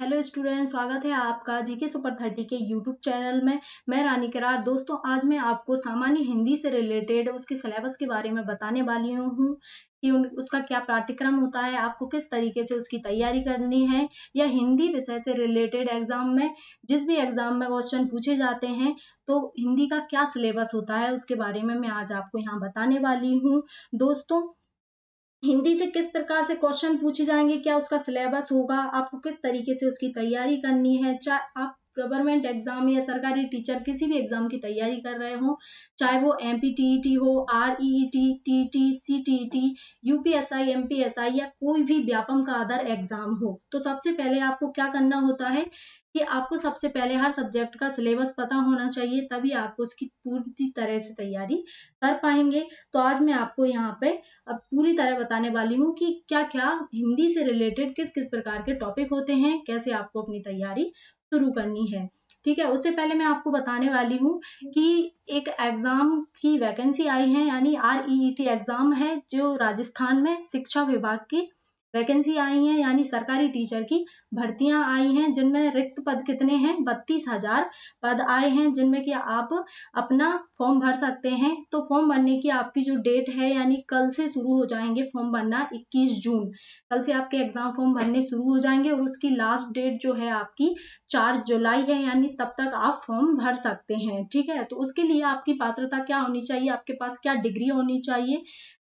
Hello student, स्वागत है आपका जीके सुपर 30 के यूट्यूब चैनल में। मैं रानी किरार। दोस्तों, आज मैं आपको सामान्य हिंदी से रिलेटेड उसके सिलेबस के बारे में बताने वाली हूँ कि उसका क्या पाठ्यक्रम होता है, आपको किस तरीके से उसकी तैयारी करनी है, या हिंदी विषय से रिलेटेड एग्जाम में जिस भी एग्जाम में क्वेश्चन पूछे जाते हैं तो हिंदी का क्या सिलेबस होता है उसके बारे में मैं आज आपको यहाँ बताने वाली हूँ। दोस्तों, हिंदी से किस प्रकार से क्वेश्चन पूछे जाएंगे, क्या उसका सिलेबस होगा, आपको किस तरीके से उसकी तैयारी करनी है, चाहे आप गवर्नमेंट एग्जाम या सरकारी टीचर किसी भी एग्जाम की तैयारी कर रहे हो, चाहे वो एमपीटीईटी हो, आरईईटी, टीटी, सीटीईटी, यूपीएसआई, एमपीएसआई या कोई भी व्यापम का अदर एग्जाम हो। तो सबसे पहले आपको क्या करना होता है कि आपको सबसे पहले हर सब्जेक्ट का सिलेबस पता होना चाहिए, तभी आप उसकी पूरी तरह से तैयारी कर पाएंगे। तो आज मैं आपको यहाँ पे अब पूरी तरह बताने वाली हूँ कि क्या क्या हिंदी से रिलेटेड किस किस प्रकार के टॉपिक होते हैं, कैसे आपको अपनी तैयारी शुरू करनी है। ठीक है, उससे पहले मैं आपको बताने वाली हूँ कि एक एग्जाम की वैकेंसी आई है, यानी आरईईटी एग्जाम है जो राजस्थान में शिक्षा विभाग की वैकेंसी आई है, यानी सरकारी टीचर की भर्तियां आई हैं, जिनमें रिक्त पद कितने हैं, 32,000 पद आए हैं, जिनमें कि आप अपना फॉर्म भर सकते हैं। तो फॉर्म भरने की आपकी जो डेट है, यानी कल से शुरू हो जाएंगे फॉर्म भरना, 21 जून कल से आपके एग्जाम फॉर्म भरने शुरू हो जाएंगे, और उसकी लास्ट डेट जो है आपकी 4 जुलाई है, यानी तब तक आप फॉर्म भर सकते हैं। ठीक है, तो उसके लिए आपकी पात्रता क्या होनी चाहिए, आपके पास क्या डिग्री होनी चाहिए,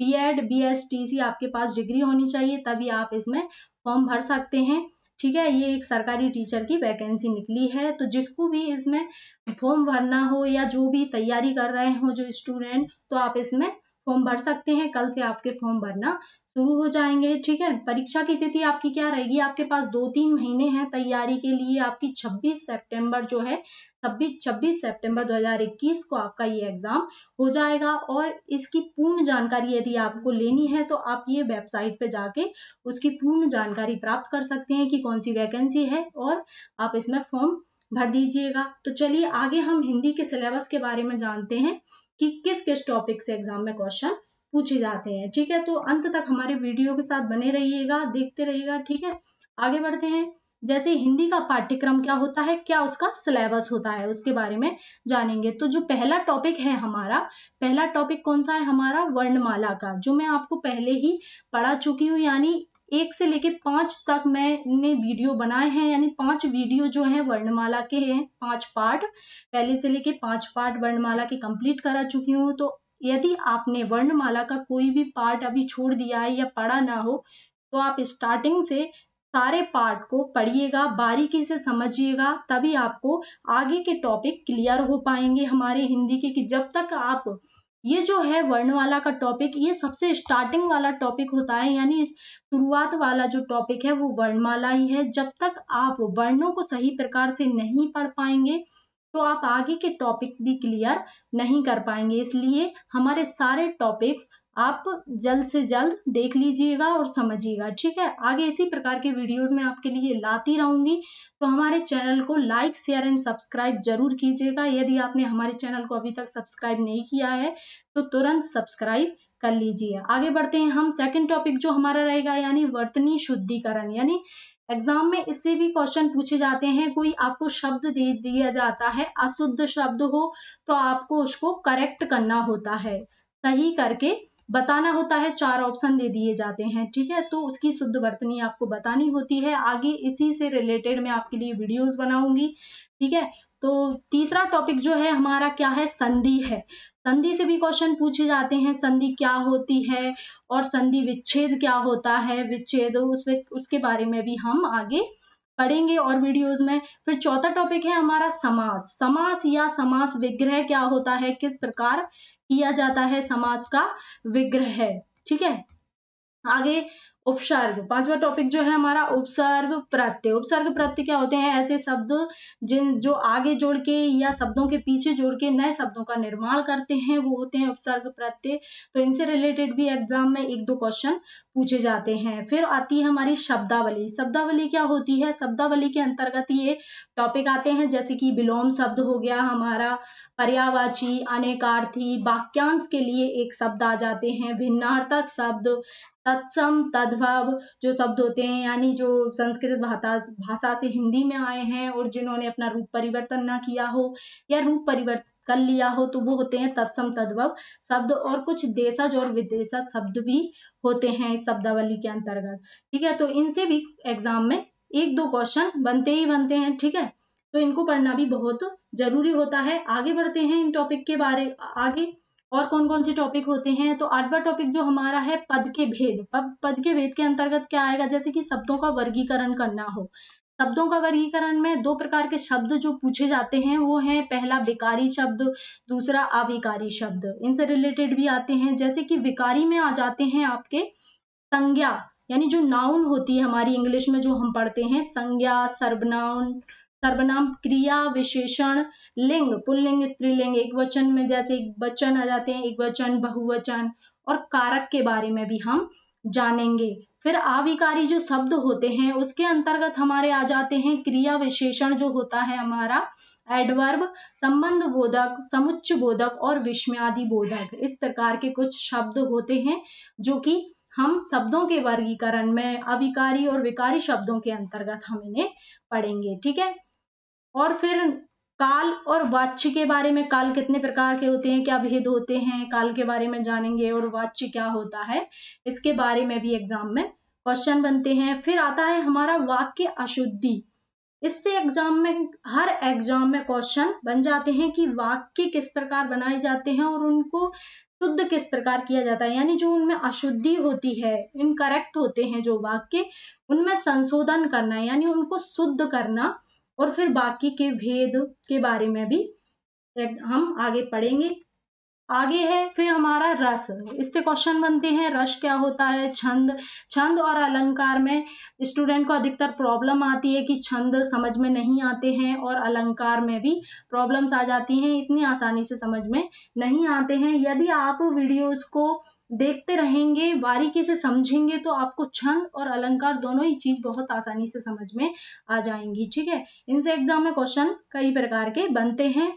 बीएड, बीएसटीसी आपके पास डिग्री होनी चाहिए, तभी आप इसमें फॉर्म भर सकते हैं। ठीक है, ये एक सरकारी टीचर की वैकेंसी निकली है, तो जिसको भी इसमें फॉर्म भरना हो या जो भी तैयारी कर रहे हो जो स्टूडेंट, तो आप इसमें फॉर्म भर सकते हैं। कल से आपके फॉर्म भरना शुरू हो जाएंगे। ठीक है, परीक्षा की तिथि आपकी क्या रहेगी, आपके पास 2-3 महीने हैं तैयारी के लिए। आपकी 26 सितंबर जो है 26 सितंबर 2021 को आपका ये एग्जाम हो जाएगा। और इसकी पूर्ण जानकारी यदि आपको लेनी है तो आप ये वेबसाइट पे जाके उसकी पूर्ण जानकारी प्राप्त कर सकते हैं कि कौन सी वैकेंसी है, और आप इसमें फॉर्म भर दीजिएगा। तो चलिए आगे हम हिंदी के सिलेबस के बारे में जानते हैं कि किस किस टॉपिक से एग्जाम में क्वेश्चन पूछे जाते हैं। ठीक है, तो अंत तक हमारे वीडियो के साथ बने रहिएगा, देखते रहिएगा। ठीक है, आगे बढ़ते हैं। जैसे हिंदी का पाठ्यक्रम क्या होता है, क्या उसका सिलेबस होता है, उसके बारे में जानेंगे। तो जो पहला टॉपिक है हमारा, पहला टॉपिक कौन सा है हमारा, वर्णमाला का, जो मैं आपको पहले ही पढ़ा चुकी हूँ। यानी 1 से लेके 5 तक मैंने वीडियो बनाए हैं, यानी 5 वीडियो जो है वर्णमाला के हैं, 5 पार्ट, पहले से लेके 5 पार्ट वर्णमाला के कंप्लीट करा चुकी हूँ। तो यदि आपने वर्णमाला का कोई भी पार्ट अभी छोड़ दिया है या पढ़ा ना हो, तो आप स्टार्टिंग से सारे पार्ट को पढ़िएगा, बारीकी से समझिएगा, तभी आपको आगे के टॉपिक क्लियर हो पाएंगे हमारे हिंदी के। कि जब तक आप ये जो है वर्णमाला का टॉपिक, ये सबसे स्टार्टिंग वाला टॉपिक होता है, यानी शुरुआत वाला जो टॉपिक है वो वर्णमाला ही है। जब तक आप वर्णों को सही प्रकार से नहीं पढ़ पाएंगे तो आप आगे के टॉपिक्स भी क्लियर नहीं कर पाएंगे। इसलिए हमारे सारे टॉपिक्स आप जल्द से जल्द देख लीजिएगा और समझिएगा। ठीक है, आगे इसी प्रकार के वीडियोस में आपके लिए लाती रहूंगी। तो हमारे चैनल को लाइक, शेयर एंड सब्सक्राइब जरूर कीजिएगा। यदि आपने हमारे चैनल को अभी तक सब्सक्राइब नहीं किया है तो तुरंत सब्सक्राइब कर लीजिए। आगे बढ़ते हैं हम। सेकंड टॉपिक जो हमारा रहेगा, यानी वर्तनी शुद्धिकरण। यानी एग्जाम में इससे भी क्वेश्चन पूछे जाते हैं, कोई आपको शब्द दे दिया जाता है, अशुद्ध शब्द हो तो आपको उसको करेक्ट करना होता है, सही करके बताना होता है। 4 ऑप्शन दे दिए जाते हैं। ठीक है, तो उसकी शुद्ध वर्तनी आपको बतानी होती है। आगे इसी से रिलेटेड मैं आपके लिए वीडियोस बनाऊंगी। ठीक है, तो तीसरा टॉपिक जो है हमारा क्या है, संधि है। संधि से भी क्वेश्चन पूछे जाते हैं, संधि क्या होती है और संधि विच्छेद क्या होता है, विच्छेद उसके बारे में भी हम आगे पढ़ेंगे और वीडियोस में। फिर चौथा टॉपिक है हमारा समास। समास या समास विग्रह क्या होता है, किस प्रकार किया जाता है समास का विग्रह। ठीक है, आगे उपसर्ग, पांचवा टॉपिक जो है हमारा उपसर्ग प्रत्यय। उपसर्ग प्रत्यय क्या होते हैं, ऐसे शब्द जो आगे जोड़ के या शब्दों के पीछे जोड़ के नए शब्दों का निर्माण करते हैं, वो होते हैं उपसर्ग प्रत्यय। तो इनसे रिलेटेड भी एग्जाम में 1-2 क्वेश्चन पूछे जाते हैं। फिर आती है हमारी शब्दावली। शब्दावली क्या होती है? शब्दावली के अंतर्गत ये टॉपिक आते हैं जैसे कि विलोम शब्द हो गया हमारा, पर्यायवाची, अनेकार्थी, वाक्यांश के लिए एक शब्द आ जाते हैं, भिन्नार्थक शब्द, तत्सम, तद्भव जो शब्द होते हैं यानी जो संस्कृत भाषा से हिंदी में आए हैं और जिन्होंने अपना रूप परिवर्तन ना किया हो या रूप परिवर्तन कर लिया हो तो वो होते हैं तत्सम तद्भव शब्द। और कुछ देशज और विदेशज शब्द भी होते हैं इस शब्दावली के अंतर्गत। ठीक है, तो इनसे भी एग्जाम में एक दो क्वेश्चन बनते ही बनते हैं। ठीक है, तो इनको पढ़ना भी बहुत जरूरी होता है। आगे बढ़ते हैं इन टॉपिक के बारे आगे और कौन कौन से टॉपिक होते हैं। तो 8वां टॉपिक जो हमारा है पद के भेद। पद के भेद के अंतर्गत क्या आएगा? जैसे कि शब्दों का वर्गीकरण करना हो। शब्दों का वर्गीकरण में दो प्रकार के शब्द जो पूछे जाते हैं वो है, पहला विकारी शब्द, दूसरा अविकारी शब्द। इनसे रिलेटेड भी आते हैं जैसे कि विकारी में आ जाते हैं आपके संज्ञा, यानी जो नाउन होती है हमारी इंग्लिश में जो हम पढ़ते हैं, संज्ञा, सर्वनाम, सर्वनाम, क्रिया, विशेषण, लिंग, पुल्लिंग, स्त्रीलिंग, एक वचन में जैसे एक वचन आ जाते हैं, एक वचन, बहुवचन, और कारक के बारे में भी हम जानेंगे। फिर अविकारी जो शब्द होते हैं उसके अंतर्गत हमारे आ जाते हैं क्रिया विशेषण जो होता है हमारा, एडवर्ब, संबंध बोधक, समुच्चय बोधक और विस्मयादि बोधक। इस प्रकार के कुछ शब्द होते हैं जो कि हम शब्दों के वर्गीकरण में अविकारी और विकारी शब्दों के अंतर्गत हम इन्हें पढ़ेंगे। ठीक है, और फिर काल और वाच्य के बारे में, काल कितने प्रकार के होते हैं, क्या भेद होते हैं, काल के बारे में जानेंगे। और वाच्य क्या होता है इसके बारे में भी एग्जाम में क्वेश्चन बनते हैं। फिर आता है हमारा वाक्य अशुद्धि। इससे एग्जाम में, हर एग्जाम में क्वेश्चन बन जाते हैं कि वाक्य किस प्रकार बनाए जाते हैं और उनको शुद्ध किस प्रकार किया जाता है, यानी जो उनमें अशुद्धि होती है, इनकरेक्ट होते हैं जो वाक्य, उनमें संशोधन करना है यानी उनको शुद्ध करना। और फिर बाकी के भेद के बारे में भी हम आगे पढ़ेंगे। आगे है फिर हमारा रस। इससे क्वेश्चन बनते हैं, रस क्या होता है, छंद। छंद और अलंकार में स्टूडेंट को अधिकतर प्रॉब्लम आती है कि छंद समझ में नहीं आते हैं और अलंकार में भी प्रॉब्लम्स आ जाती हैं, इतनी आसानी से समझ में नहीं आते हैं। यदि आप वीडियोस को देखते रहेंगे, बारीकी से समझेंगे तो आपको छंद और अलंकार दोनों ही चीज बहुत आसानी से समझ में आ जाएंगी। ठीक है, इनसे एग्जाम में क्वेश्चन कई प्रकार के बनते हैं।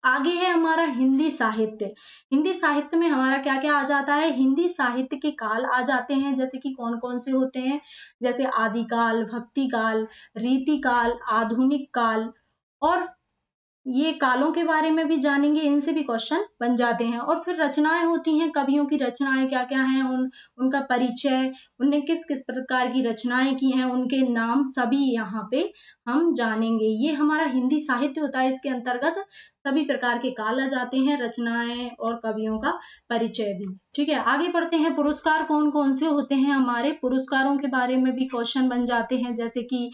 आगे है हमारा हिंदी साहित्य। हिंदी साहित्य में हमारा क्या क्या आ जाता है? हिंदी साहित्य के काल आ जाते हैं जैसे कि कौन कौन से होते हैं, जैसे आदिकाल, भक्ति काल, रीति काल, आधुनिक काल, और ये कालों के बारे में भी जानेंगे, इनसे भी क्वेश्चन बन जाते हैं। और फिर रचनाएं होती हैं, कवियों की रचनाएं क्या क्या हैं, उनका परिचय, उनने किस किस प्रकार की रचनाएं की हैं, उनके नाम सभी यहाँ पे हम जानेंगे। ये हमारा हिंदी साहित्य होता है, इसके अंतर्गत सभी प्रकार के काल आ जाते हैं, रचनाएं और कवियों का परिचय भी। ठीक है, आगे बढ़ते हैं। पुरस्कार कौन कौन से होते हैं हमारे, पुरस्कारों के बारे में भी क्वेश्चन बन जाते हैं जैसे कि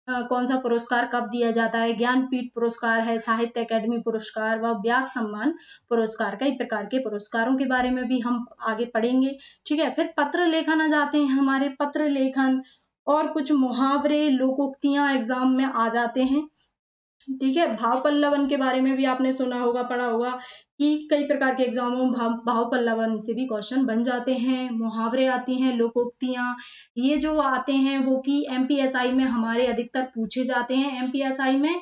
कौन सा पुरस्कार कब दिया जाता है, ज्ञानपीठ पुरस्कार है, साहित्य अकेडमी पुरस्कार व व्यास सम्मान पुरस्कार, कई प्रकार के पुरस्कारों के बारे में भी हम आगे पढ़ेंगे। ठीक है, फिर पत्र लेखन आ जाते हैं हमारे, पत्र लेखन और कुछ मुहावरे, लोकोक्तियां एग्जाम में आ जाते हैं। ठीक है, भाव पल्लवन के बारे में भी आपने सुना होगा, पढ़ा होगा कि कई प्रकार के एग्जामों में भाव पल्लवन से भी क्वेश्चन बन जाते हैं। मुहावरे आती हैं, लोकोक्तियां, ये जो आते हैं वो कि एमपीएसआई में हमारे अधिकतर पूछे जाते हैं। एमपीएसआई में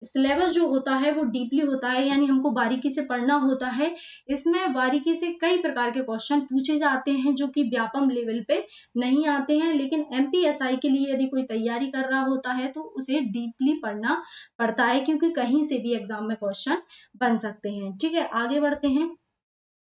सिलेबस जो होता है वो डीपली होता है, यानी हमको बारीकी से पढ़ना होता है। इसमें बारीकी से कई प्रकार के क्वेश्चन पूछे जाते हैं जो कि व्यापम लेवल पे नहीं आते हैं, लेकिन एमपीएसआई के लिए यदि कोई तैयारी कर रहा होता है तो उसे डीपली पढ़ना पड़ता है, क्योंकि कहीं से भी एग्जाम में क्वेश्चन बन सकते हैं। ठीक है, आगे बढ़ते हैं।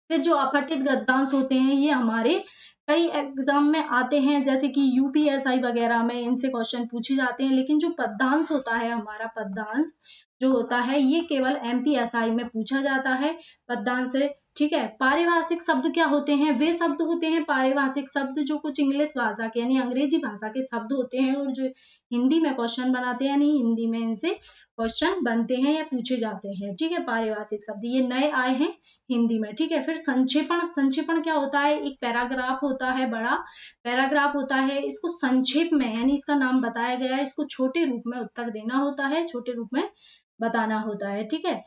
फिर जो अपठित गद्यांश होते हैं ये हमारे कई एग्जाम में आते हैं जैसे कि यूपीएसआई वगैरह में इनसे क्वेश्चन पूछे जाते हैं, लेकिन जो पद्यांश होता है हमारा, पद्यांश जो होता है ये केवल एमपीएसआई में पूछा जाता है, पद्यांश से। ठीक है, पारिभाषिक शब्द क्या होते हैं? वे शब्द होते हैं पारिभाषिक शब्द जो कुछ इंग्लिश भाषा के यानी अंग्रेजी भाषा के शब्द होते हैं और जो हिंदी में क्वेश्चन बनाते हैं, यानी हिंदी में इनसे क्वेश्चन बनते हैं या पूछे जाते हैं। ठीक है, पारिभाषिक शब्द ये नए आए हैं हिंदी में। ठीक है, फिर संक्षेपण। संक्षेपण क्या होता है? एक पैराग्राफ होता है, बड़ा पैराग्राफ होता है, इसको संक्षेप में यानी इसका नाम बताया गया है, इसको छोटे रूप में उत्तर देना होता है, छोटे रूप में बताना होता है। ठीक है,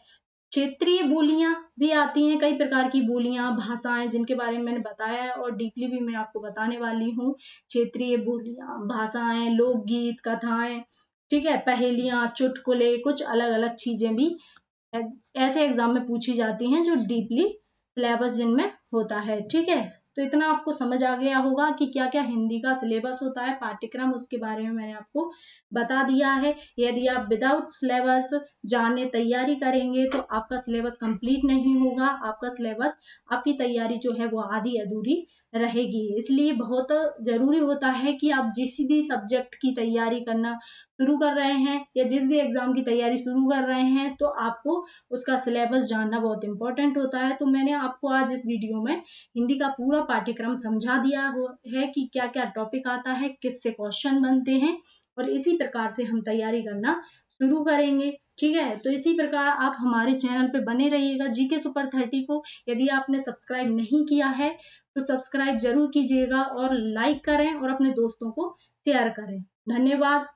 क्षेत्रीय बोलियां भी आती हैं, कई प्रकार की बोलियां, भाषाएं जिनके बारे में मैंने बताया है और डीपली भी मैं आपको बताने वाली हूँ। क्षेत्रीय बोलियां, भाषाएं, लोकगीत, कथाएं, ठीक है, पहेलियां, चुटकुले, कुछ अलग अलग चीजें भी ऐसे एग्जाम में पूछी जाती हैं जो डीपली सिलेबस जिनमें होता है। ठीक है, तो इतना आपको समझ आ गया होगा कि क्या क्या हिंदी का सिलेबस होता है, पाठ्यक्रम, उसके बारे में मैंने आपको बता दिया है। यदि आप विदाउट सिलेबस जाने तैयारी करेंगे तो आपका सिलेबस कंप्लीट नहीं होगा, आपका सिलेबस, आपकी तैयारी जो है वो आधी अधूरी रहेगी। इसलिए बहुत जरूरी होता है कि आप जिस भी सब्जेक्ट की तैयारी करना शुरू कर रहे हैं या जिस भी एग्जाम की तैयारी शुरू कर रहे हैं तो आपको उसका सिलेबस जानना बहुत इंपॉर्टेंट होता है। तो मैंने आपको आज इस वीडियो में हिंदी का पूरा पाठ्यक्रम समझा दिया है कि क्या क्या टॉपिक आता है, किससे क्वेश्चन बनते हैं, और इसी प्रकार से हम तैयारी करना शुरू करेंगे। ठीक है, तो इसी प्रकार आप हमारे चैनल पे बने रहिएगा जीके सुपर 30 को। यदि आपने सब्सक्राइब नहीं किया है तो सब्सक्राइब जरूर कीजिएगा और लाइक करें और अपने दोस्तों को शेयर करें। धन्यवाद।